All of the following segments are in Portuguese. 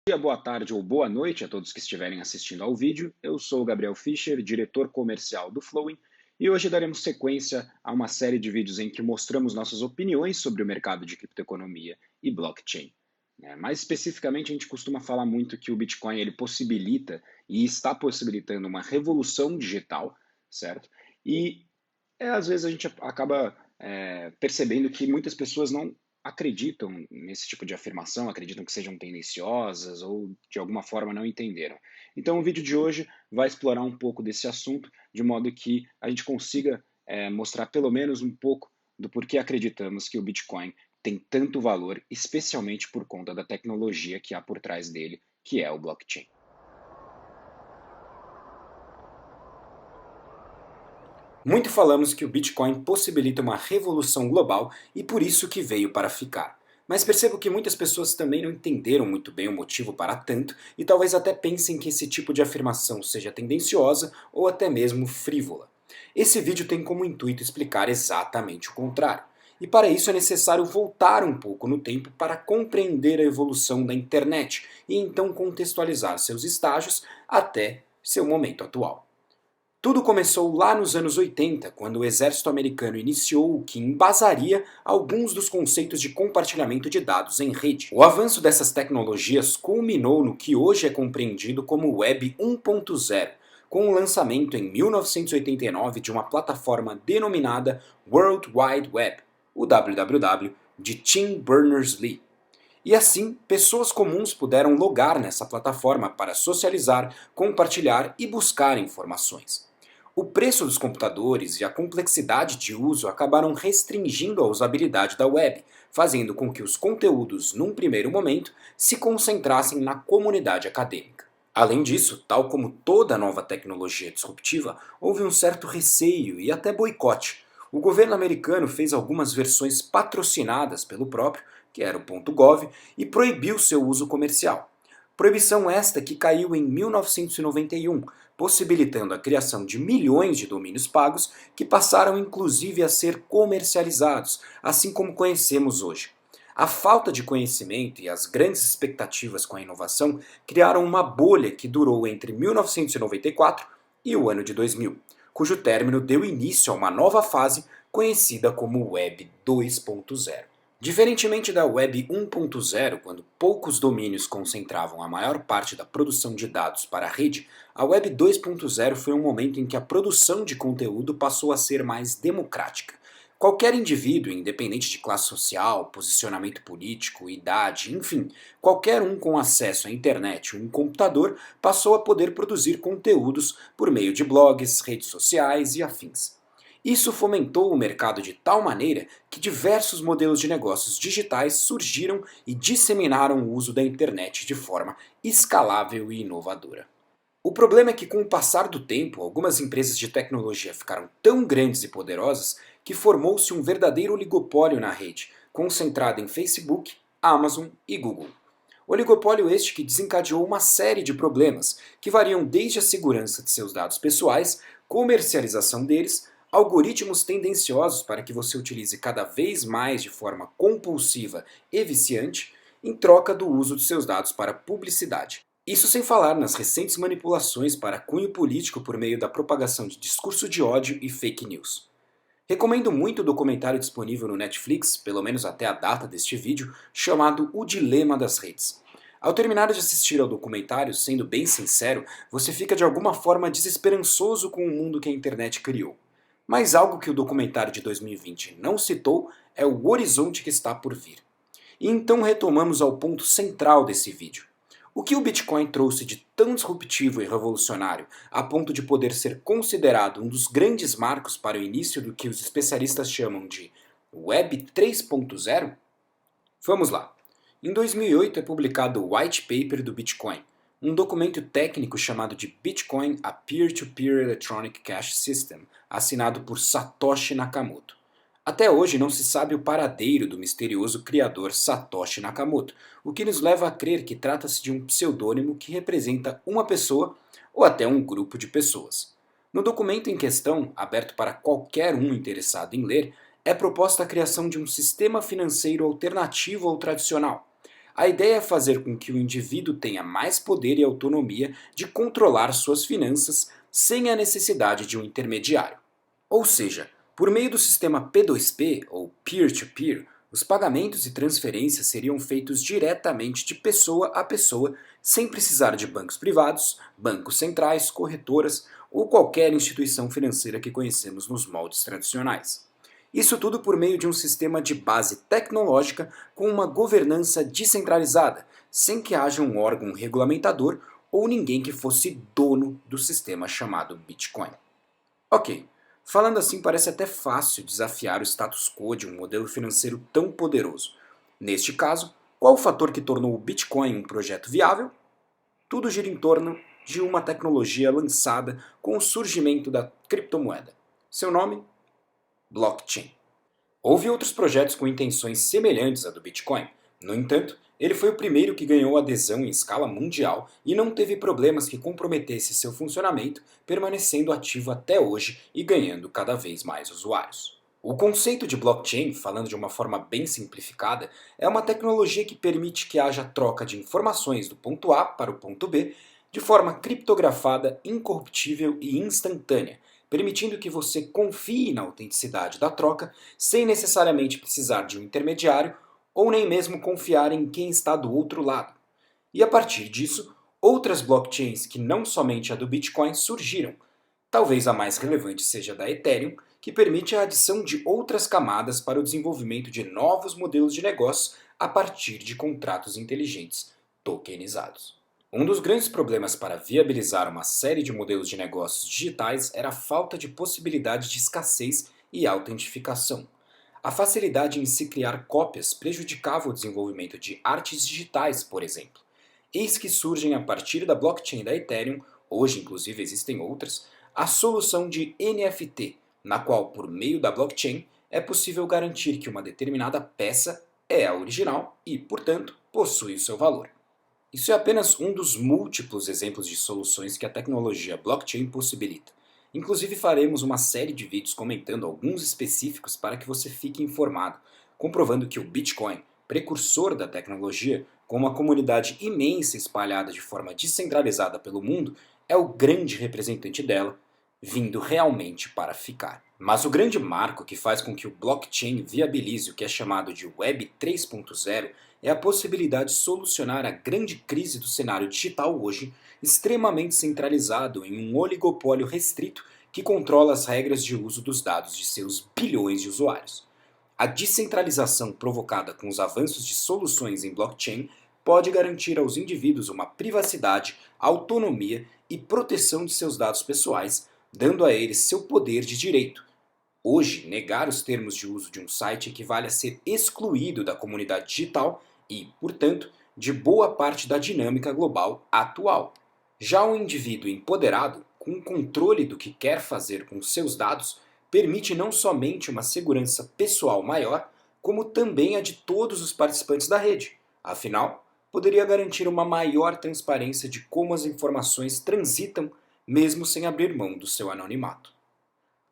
Dia, boa tarde ou boa noite a todos que estiverem assistindo ao vídeo. Eu sou o Gabriel Fischer, diretor comercial do Flowin, e hoje daremos sequência a uma série de vídeos em que mostramos nossas opiniões sobre o mercado de criptoeconomia e blockchain. Mais especificamente, a gente costuma falar muito que o Bitcoin ele possibilita e está possibilitando uma revolução digital, certo? E às vezes a gente acaba percebendo que muitas pessoas não acreditam nesse tipo de afirmação, acreditam que sejam tendenciosas ou de alguma forma não entenderam. Então o vídeo de hoje vai explorar um pouco desse assunto, de modo que a gente consiga mostrar pelo menos um pouco do porquê acreditamos que o Bitcoin tem tanto valor, especialmente por conta da tecnologia que há por trás dele, que é o blockchain. Muito falamos que o Bitcoin possibilita uma revolução global e por isso que veio para ficar. Mas percebo que muitas pessoas também não entenderam muito bem o motivo para tanto e talvez até pensem que esse tipo de afirmação seja tendenciosa ou até mesmo frívola. Esse vídeo tem como intuito explicar exatamente o contrário. E para isso é necessário voltar um pouco no tempo para compreender a evolução da internet e então contextualizar seus estágios até seu momento atual. Tudo começou lá nos anos 80, quando o exército americano iniciou o que embasaria alguns dos conceitos de compartilhamento de dados em rede. O avanço dessas tecnologias culminou no que hoje é compreendido como Web 1.0, com o lançamento em 1989 de uma plataforma denominada World Wide Web, o WWW, de Tim Berners-Lee. E assim, pessoas comuns puderam logar nessa plataforma para socializar, compartilhar e buscar informações. O preço dos computadores e a complexidade de uso acabaram restringindo a usabilidade da web, fazendo com que os conteúdos, num primeiro momento, se concentrassem na comunidade acadêmica. Além disso, tal como toda nova tecnologia disruptiva, houve um certo receio e até boicote. O governo americano fez algumas versões patrocinadas pelo próprio, que era o .gov, e proibiu seu uso comercial. Proibição esta que caiu em 1991, possibilitando a criação de milhões de domínios pagos que passaram inclusive a ser comercializados, assim como conhecemos hoje. A falta de conhecimento e as grandes expectativas com a inovação criaram uma bolha que durou entre 1994 e o ano de 2000, cujo término deu início a uma nova fase conhecida como Web 2.0. Diferentemente da Web 1.0, quando poucos domínios concentravam a maior parte da produção de dados para a rede, a Web 2.0 foi um momento em que a produção de conteúdo passou a ser mais democrática. Qualquer indivíduo, independente de classe social, posicionamento político, idade, enfim, qualquer um com acesso à internet ou um computador passou a poder produzir conteúdos por meio de blogs, redes sociais e afins. Isso fomentou o mercado de tal maneira que diversos modelos de negócios digitais surgiram e disseminaram o uso da internet de forma escalável e inovadora. O problema é que, com o passar do tempo, algumas empresas de tecnologia ficaram tão grandes e poderosas que formou-se um verdadeiro oligopólio na rede, concentrado em Facebook, Amazon e Google. Oligopólio este que desencadeou uma série de problemas, que variam desde a segurança de seus dados pessoais, comercialização deles, algoritmos tendenciosos para que você utilize cada vez mais de forma compulsiva e viciante, em troca do uso de seus dados para publicidade. Isso sem falar nas recentes manipulações para cunho político por meio da propagação de discurso de ódio e fake news. Recomendo muito o documentário disponível no Netflix, pelo menos até a data deste vídeo, chamado O Dilema das Redes. Ao terminar de assistir ao documentário, sendo bem sincero, você fica de alguma forma desesperançoso com o mundo que a internet criou. Mas algo que o documentário de 2020 não citou é o horizonte que está por vir. E então retomamos ao ponto central desse vídeo. O que o Bitcoin trouxe de tão disruptivo e revolucionário a ponto de poder ser considerado um dos grandes marcos para o início do que os especialistas chamam de Web 3.0? Vamos lá. Em 2008 é publicado o White Paper do Bitcoin, um documento técnico chamado de Bitcoin a Peer-to-Peer Electronic Cash System, assinado por Satoshi Nakamoto. Até hoje não se sabe o paradeiro do misterioso criador Satoshi Nakamoto, o que nos leva a crer que trata-se de um pseudônimo que representa uma pessoa ou até um grupo de pessoas. No documento em questão, aberto para qualquer um interessado em ler, é proposta a criação de um sistema financeiro alternativo ao tradicional. A ideia é fazer com que o indivíduo tenha mais poder e autonomia de controlar suas finanças sem a necessidade de um intermediário. Ou seja, por meio do sistema P2P, ou peer-to-peer, os pagamentos e transferências seriam feitos diretamente de pessoa a pessoa, sem precisar de bancos privados, bancos centrais, corretoras ou qualquer instituição financeira que conhecemos nos moldes tradicionais. Isso tudo por meio de um sistema de base tecnológica com uma governança descentralizada, sem que haja um órgão regulamentador ou ninguém que fosse dono do sistema chamado Bitcoin. Ok, falando assim parece até fácil desafiar o status quo de um modelo financeiro tão poderoso. Neste caso, qual o fator que tornou o Bitcoin um projeto viável? Tudo gira em torno de uma tecnologia lançada com o surgimento da criptomoeda. Seu nome? Blockchain. Houve outros projetos com intenções semelhantes à do Bitcoin. No entanto, ele foi o primeiro que ganhou adesão em escala mundial e não teve problemas que comprometessem seu funcionamento, permanecendo ativo até hoje e ganhando cada vez mais usuários. O conceito de blockchain, falando de uma forma bem simplificada, é uma tecnologia que permite que haja troca de informações do ponto A para o ponto B de forma criptografada, incorruptível e instantânea, permitindo que você confie na autenticidade da troca sem necessariamente precisar de um intermediário ou nem mesmo confiar em quem está do outro lado. E a partir disso, outras blockchains que não somente a do Bitcoin surgiram. Talvez a mais relevante seja a da Ethereum, que permite a adição de outras camadas para o desenvolvimento de novos modelos de negócio a partir de contratos inteligentes tokenizados. Um dos grandes problemas para viabilizar uma série de modelos de negócios digitais era a falta de possibilidade de escassez e autentificação. A facilidade em se criar cópias prejudicava o desenvolvimento de artes digitais, por exemplo. Eis que surgem a partir da blockchain da Ethereum, hoje inclusive existem outras, a solução de NFT, na qual, por meio da blockchain, é possível garantir que uma determinada peça é a original e, portanto, possui o seu valor. Isso é apenas um dos múltiplos exemplos de soluções que a tecnologia blockchain possibilita. Inclusive faremos uma série de vídeos comentando alguns específicos para que você fique informado, comprovando que o Bitcoin, precursor da tecnologia, com uma comunidade imensa espalhada de forma descentralizada pelo mundo, é o grande representante dela, vindo realmente para ficar. Mas o grande marco que faz com que o blockchain viabilize o que é chamado de Web 3.0 é a possibilidade de solucionar a grande crise do cenário digital hoje, extremamente centralizado em um oligopólio restrito que controla as regras de uso dos dados de seus bilhões de usuários. A descentralização provocada com os avanços de soluções em blockchain pode garantir aos indivíduos uma privacidade, autonomia e proteção de seus dados pessoais, dando a eles seu poder de direito. Hoje, negar os termos de uso de um site equivale a ser excluído da comunidade digital e, portanto, de boa parte da dinâmica global atual. Já o indivíduo empoderado, com o controle do que quer fazer com seus dados, permite não somente uma segurança pessoal maior, como também a de todos os participantes da rede. Afinal, poderia garantir uma maior transparência de como as informações transitam, mesmo sem abrir mão do seu anonimato.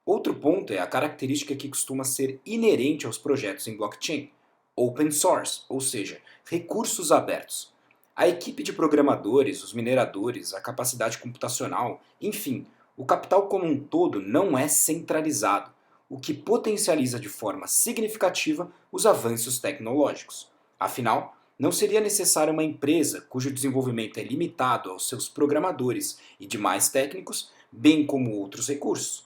Outro ponto é a característica que costuma ser inerente aos projetos em blockchain: open source, ou seja, recursos abertos. A equipe de programadores, os mineradores, a capacidade computacional, enfim, o capital como um todo não é centralizado, o que potencializa de forma significativa os avanços tecnológicos. Afinal, não seria necessária uma empresa cujo desenvolvimento é limitado aos seus programadores e demais técnicos, bem como outros recursos.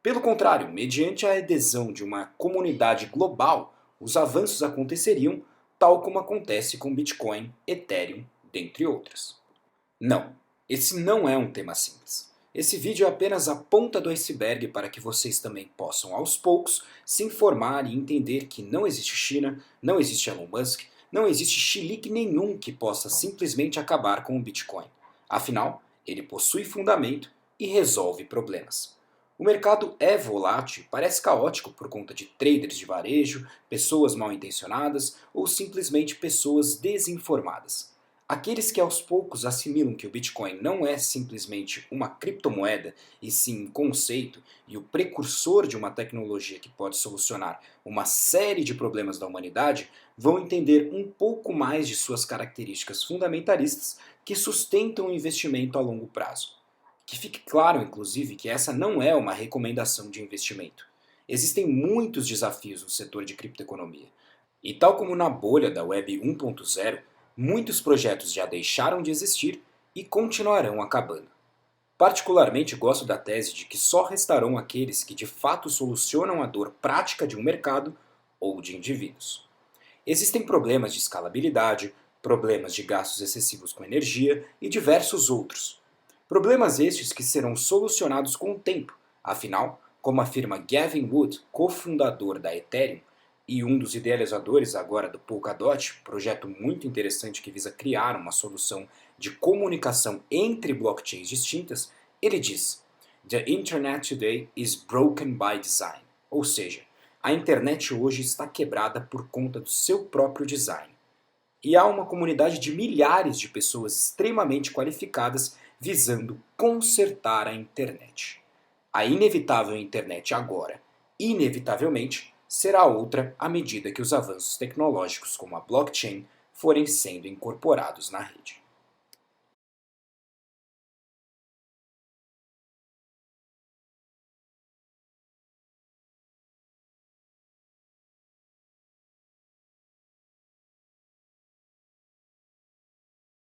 Pelo contrário, mediante a adesão de uma comunidade global, os avanços aconteceriam tal como acontece com Bitcoin, Ethereum, dentre outras. Não, esse não é um tema simples. Esse vídeo é apenas a ponta do iceberg para que vocês também possam, aos poucos, se informar e entender que não existe China, não existe Elon Musk, não existe chilique nenhum que possa simplesmente acabar com o Bitcoin. Afinal, ele possui fundamento e resolve problemas. O mercado é volátil e parece caótico por conta de traders de varejo, pessoas mal intencionadas ou simplesmente pessoas desinformadas. Aqueles que aos poucos assimilam que o Bitcoin não é simplesmente uma criptomoeda, e sim um conceito e o precursor de uma tecnologia que pode solucionar uma série de problemas da humanidade, vão entender um pouco mais de suas características fundamentalistas que sustentam o investimento a longo prazo. Que fique claro, inclusive, que essa não é uma recomendação de investimento. Existem muitos desafios no setor de criptoeconomia. E tal como na bolha da Web 1.0, muitos projetos já deixaram de existir e continuarão acabando. Particularmente gosto da tese de que só restarão aqueles que de fato solucionam a dor prática de um mercado ou de indivíduos. Existem problemas de escalabilidade, problemas de gastos excessivos com energia e diversos outros. Problemas estes que serão solucionados com o tempo, afinal, como afirma Gavin Wood, cofundador da Ethereum e um dos idealizadores agora do Polkadot, projeto muito interessante que visa criar uma solução de comunicação entre blockchains distintas, ele diz: "The Internet today is broken by design", ou seja, a internet hoje está quebrada por conta do seu próprio design. E há uma comunidade de milhares de pessoas extremamente qualificadas visando consertar a internet. A inevitável internet agora, inevitavelmente, será outra à medida que os avanços tecnológicos como a blockchain forem sendo incorporados na rede.